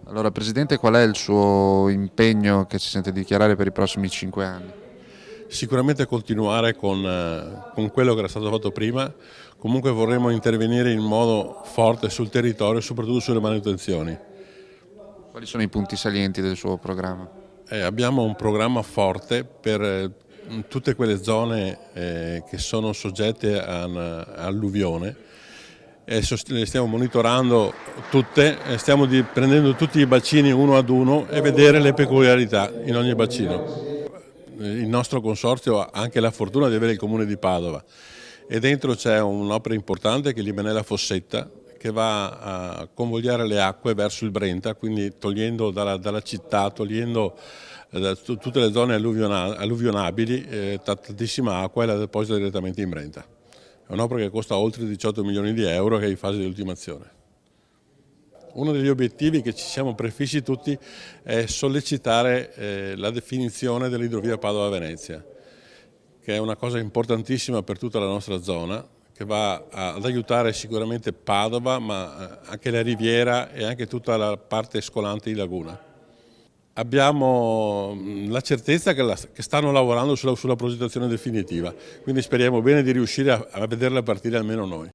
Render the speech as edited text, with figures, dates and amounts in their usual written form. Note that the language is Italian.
Allora, Presidente, qual è il suo impegno che si sente di dichiarare per i prossimi 5 anni? Sicuramente continuare con quello che era stato fatto prima, comunque vorremmo intervenire in modo forte sul territorio, soprattutto sulle manutenzioni. Quali sono i punti salienti del suo programma? Abbiamo un programma forte per tutte quelle zone che sono soggette a alluvione. Le stiamo monitorando tutte, prendendo tutti i bacini uno ad uno e vedere le peculiarità in ogni bacino. Il nostro consorzio ha anche la fortuna di avere il comune di Padova e dentro c'è un'opera importante che è l'Ibenella Fossetta, che va a convogliare le acque verso il Brenta, quindi togliendo dalla città, togliendo da tutte le zone alluvionabili tantissima acqua e la deposita direttamente in Brenta. È un'opera che costa oltre 18 milioni di euro, che è in fase di ultimazione. Uno degli obiettivi che ci siamo prefissi tutti è sollecitare la definizione dell'idrovia Padova-Venezia, che è una cosa importantissima per tutta la nostra zona, che va ad aiutare sicuramente Padova, ma anche la Riviera e anche tutta la parte scolante di Laguna. Abbiamo la certezza che stanno lavorando sulla progettazione definitiva, quindi speriamo bene di riuscire a vederla partire almeno noi.